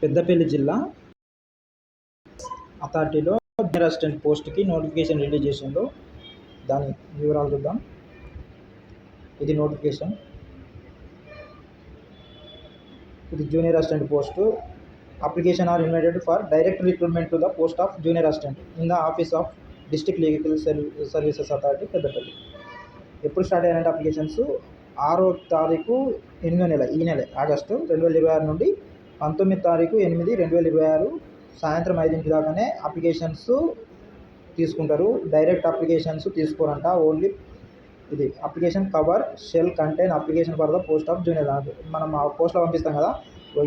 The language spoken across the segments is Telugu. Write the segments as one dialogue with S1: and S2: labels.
S1: పెద్దపల్లి జిల్లా అథారిటీలో జూనియర్ అసిస్టెంట్ పోస్ట్కి నోటిఫికేషన్ రిలీజ్ చేసిండ్రు. దాని వివరాలు చూద్దాం. ఇది నోటిఫికేషన్. ఇది junior assistant post. Application are invited for direct recruitment to the post of junior assistant in the office of district legal services authority Peddapalli. ఎప్పుడు స్టార్ట్ అయ్యారంటే అప్లికేషన్స్ 6వ తారీఖు 8వ నెల, ఈ నెల ఆగస్టు 2026 నుండి 19వ తారీఖు 8, 2026 సాయంత్రం 5 దాకానే అప్లికేషన్స్ తీసుకుంటారు. డైరెక్ట్ అప్లికేషన్స్ తీసుకోరంట. ఓన్లీ ఇది application cover shall contain application for the post of junior. మనం ఆ పోస్ట్లో పంపిస్తాం కదా,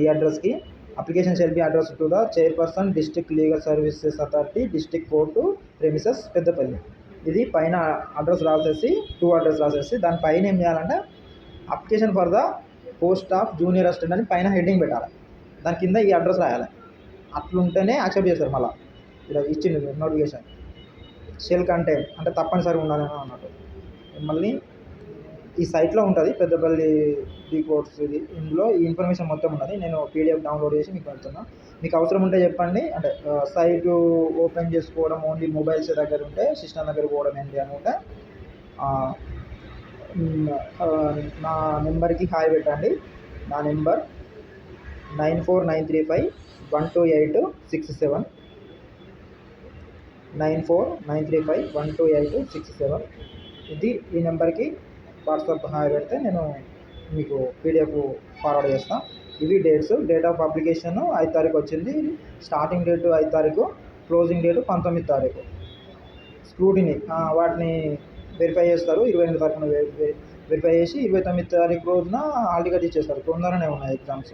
S1: ఈ అడ్రస్కి. Application shall be address to the chairperson district legal services authority district court premises Peddapalli. ఇది పైన అడ్రస్ రాసేసి 2 అడ్రస్ రాసేసి దానిపైన ఏం చేయాలంటే application for the post of junior assistant అని పైన హెడ్డింగ్ పెట్టాలి. దాని కింద ఈ అడ్రస్ రాయాలి. అట్లుంటేనే యాక్సెప్ట్ చేస్తారు. మళ్ళీ ఇలా ఇచ్చింది నోటిఫికేషన్. షెల్ కంటైన్ అంటే తప్పనిసరిగా ఉండాలని అన్నట్టు. మళ్ళీ ఈ సైట్లో ఉంటుంది పెద్దపల్లి డి కోర్ట్స్. ఇది ఇందులో ఈ ఇన్ఫర్మేషన్ మొత్తం ఉన్నది. నేను PDF డౌన్లోడ్ చేసి మీకు పెడుతున్నా. మీకు అవసరం ఉంటే చెప్పండి. అంటే సైటు ఓపెన్ చేసుకోవడం ఓన్లీ మొబైల్స్ దగ్గర ఉంటే సిస్టమ్ దగ్గర పోవడం ఏంటి అనుకుంటే నా నెంబర్కి హాయ్ పెట్టండి. నా నెంబర్ 9493512867 9493512867. ఈ నెంబర్కి వాట్సాప్ హాయ్ పెడితే నేను మీకు PDF ఫార్వర్డ్ చేస్తాను. ఇవి డేట్స్. డేట్ ఆఫ్ అప్లికేషన్ 5 తారీఖు వచ్చింది. స్టార్టింగ్ డేట్ 5 తారీఖు, క్లోజింగ్ డేట్ 19 తారీఖు. స్క్రూటినీ వాటిని వెరిఫై చేస్తారు. 28 తారీఖున వెరిఫై చేసి 29 తారీఖు రోజున హాల్ టికెట్ ఇచ్చేస్తారు. తొందరనే ఉన్నాయి ఎగ్జామ్స్.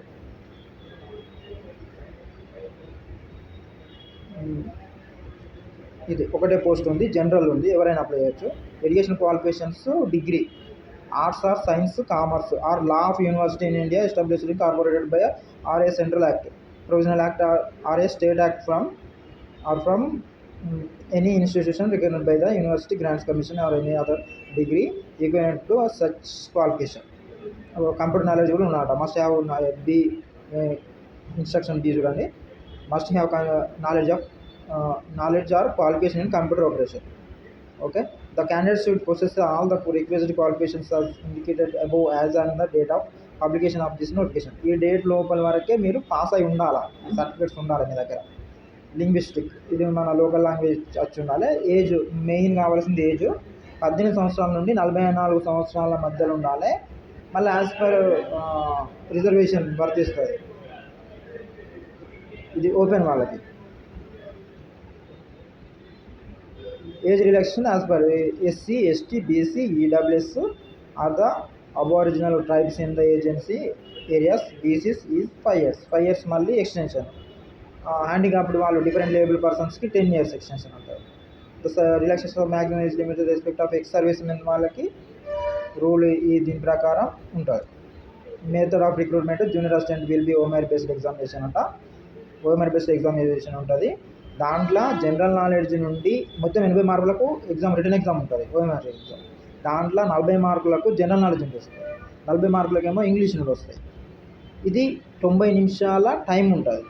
S1: ఇది ఒకటే పోస్ట్ ఉంది, జనరల్ ఉంది, ఎవరైనా అప్లై చేయొచ్చు. Education qualifications degree, arts or science, commerce or law of university in India established corporated by or a central act, provisional act or a state act from any institution recognized by the University Grants Commission or any other degree equivalent to such qualification. Computer knowledge కూడా ఉన్నట. Must have B instruction B చూడండి. Must have knowledge or qualification in computer operation. Okay, the candidate should possess all the requisite qualifications as indicated above as on the date of publication of this notification. ఈ డేట్ లోపల వరకే మీరు పాస్ అయి ఉండాలి. సర్టిఫికేట్స్ ఉండాలి మీ దగ్గర. లింగ్విస్టిక్, ఇది మన లోకల్ లాంగ్వేజ్ వచ్చి ఉండాలి. ఏజ్ మెయిన్ కావాల్సింది ఏజ్ 18 సంవత్సరాల నుండి 44 సంవత్సరాల మధ్యలో ఉండాలి. మళ్ళీ యాజ్ పర్ రిజర్వేషన్ వర్తిస్తుంది. ఇది ఓపెన్ వాళ్ళకి. Age relaxation as per SC, ST, BC, EWS or the aboriginal tribes in the agency areas. BCs is 5 years. 5 years మళ్ళీ ఎక్స్టెన్షన్. హ్యాండిక్యాప్డ్ వాళ్ళు డిఫరెంట్ లేబుల్ పర్సన్స్కి 10 years ఎక్స్టెన్షన్ ఉంటుంది. Relaxation of maximum age limit respect of ex servicemen వాళ్ళకి రూల్ దీని ప్రకారం ఉంటుంది. Method of recruitment junior assistant will be OMR based examination అంట. ఓఎంఆర్ బేస్డ్ ఎగ్జామినేషన్ ఉంటుంది. దాంట్లో జనరల్ నాలెడ్జ్ నుండి మొత్తం 80 మార్కులకు రిటర్న్ ఎగ్జామ్ ఉంటుంది. OMR exam. దాంట్లో 40 మార్కులకు జనరల్ నాలెడ్జ్ ఉంటుంది. 40 మార్కులకేమో ఇంగ్లీష్ నుండి వస్తాయి. ఇది 90 నిమిషాల టైం ఉంటుంది.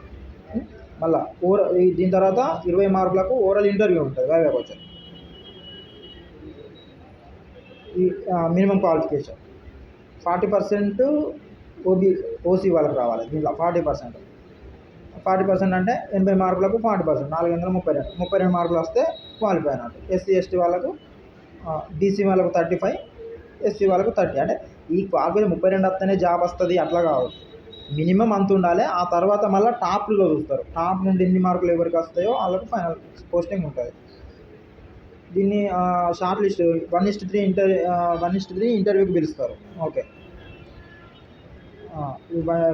S1: మళ్ళీ దీని తర్వాత 20 మార్కులకు ఓరల్ ఇంటర్వ్యూ ఉంటుంది. Viva question. ఈ మినిమం క్వాలిఫికేషన్ 40% OC వాళ్ళకి రావాలి. దీంట్లో 40% అంటే 80 మార్కులకు 40%, 432 మార్కులు వస్తే క్వాలిఫై అన్నట్టు. SC, ST వాళ్ళకు, BC వాళ్ళకు 35, SC వాళ్ళకు 30. అంటే ఈ క్వాలిఫికేషన్ 32 వస్తేనే జాబ్ వస్తుంది అట్లా కావచ్చు. మినిమం అంత ఉండాలి. ఆ తర్వాత మళ్ళీ టాప్లో చూస్తారు. టాప్ నుండి ఎన్ని మార్కులు ఎవరికి వస్తాయో వాళ్ళకు ఫైనల్ పోస్టింగ్ ఉంటుంది. దీన్ని షార్ట్ లిస్ట్ 1:3 ఇంటర్వ్యూకి పిలుస్తారు. ఓకే,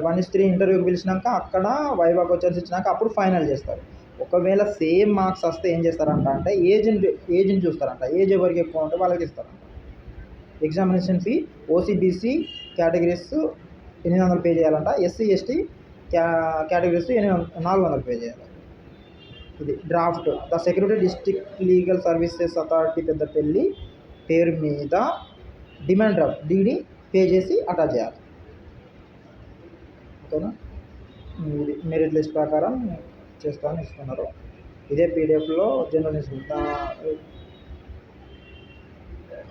S1: 1:3 ఇంటర్వ్యూకి పిలిచినాక అక్కడ వైవా క్వశ్చన్స్ ఇచ్చినాక అప్పుడు ఫైనల్ చేస్తారు. ఒకవేళ సేమ్ మార్క్స్ వస్తే ఏం చేస్తారంట అంటే ఏజ్ని చూస్తారంట. ఏజ్ ఎవరికి ఎక్కువ ఉంటే వాళ్ళకి ఇస్తారంట. Examination fee OC, BC categories 800 pay చేయాలంట. SC, ST కేటగిరీస్ 400 పే చేయాలి. ఇది draft. The secretary district legal services authority Peddapalli పేరు మీద డిమాండ్ డ్రాఫ్ట్ DD పే చేసి అటాచ్ చేయాలి. ఓకేనా? ఇది మెరిట్ లిస్ట్ ప్రకారం చేస్తామని ఇస్తున్నారు. ఇదే పీడిఎఫ్లో జనరల్ న్యూస్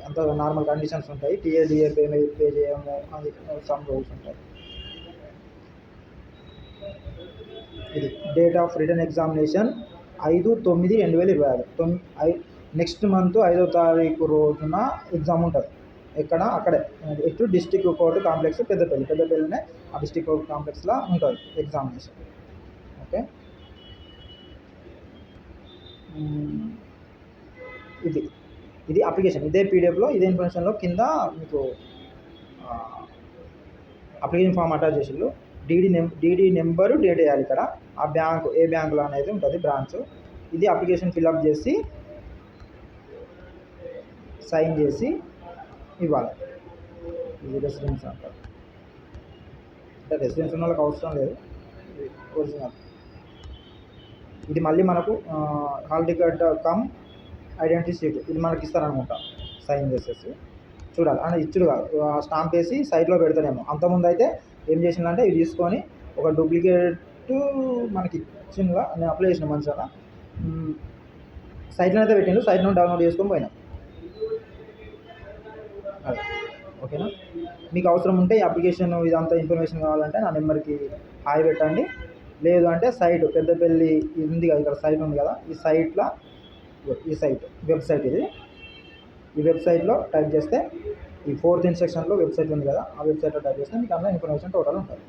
S1: అంత నార్మల్ కండిషన్స్ ఉంటాయి. టీఏడిఏ పే చేయము, అది సమ్ రూల్స్ ఉంటాయి. ఇది date of written examination 5/9/2026. Next month 5వ తారీఖు రోజున ఎగ్జామ్ ఉంటుంది. ఎక్కడ? అక్కడే ఎటు డిస్టిక్ కోర్టు కాంప్లెక్స్ పెద్దపల్లినే ఆ డిస్టిక్ కోర్టు కాంప్లెక్స్లో ఉంటుంది ఎగ్జామినేషన్. ఓకే, ఇది అప్లికేషన్. ఇదే పీడిఎఫ్లో ఇదే ఇన్ఫర్మేషన్లో కింద మీకు అప్లికేషన్ ఫామ్ అటాచ్ చేసిళ్ళు. డీడీ నెంబరు, డేట్ వేయాలి ఇక్కడ. ఆ బ్యాంకు ఏ బ్యాంకులో అనేది ఉంటుంది బ్రాంచ్. ఇది అప్లికేషన్ ఫిల్అప్ చేసి సైన్ చేసి ఇవ్వాలి. ఇది రెసిడెన్స్ అంటారు. అంటే రెసిడెన్స్ ఉన్న వాళ్ళకి అవసరం లేదు, ఒరిజినల్. ఇది మళ్ళీ మనకు hall ticket come identity sheet ఇది మనకి ఇస్తారనుకుంటా. సైన్ చేసేసి చూడాలి అని ఇచ్చుడు కాదు, స్టాంప్ వేసి సైట్లో పెడతానేమో. అంతకుముందు అయితే ఏం చేసిందంటే ఇవి తీసుకొని ఒక డూప్లికేట్ మనకి ఇచ్చిందిగా నేను అప్లై చేసిన మంచిగా సైట్లో అయితే పెట్టిండు. సైట్లో డౌన్లోడ్ చేసుకొని పోయినా. అది ఓకేనా. మీకు అవసరం ఉంటే ఈ అప్లికేషన్ ఇదంతా ఇన్ఫర్మేషన్ కావాలంటే నా నెంబర్కి హాయ్ పెట్టండి. లేదు అంటే సైట్ పెద్దపల్లి ఇది ఉంది కదా, ఇక్కడ సైట్ ఉంది కదా, ఈ సైట్లో ఈ సైట్ వెబ్సైట్ ఇది. ఈ వెబ్సైట్లో టైప్ చేస్తే ఈ 4th ఇన్స్ట్రక్షన్లో వెబ్సైట్ ఉంది కదా, ఆ వెబ్సైట్లో టైప్ చేస్తే మీకు అందులో ఇన్ఫర్మేషన్ టోటల్ ఉంటుంది.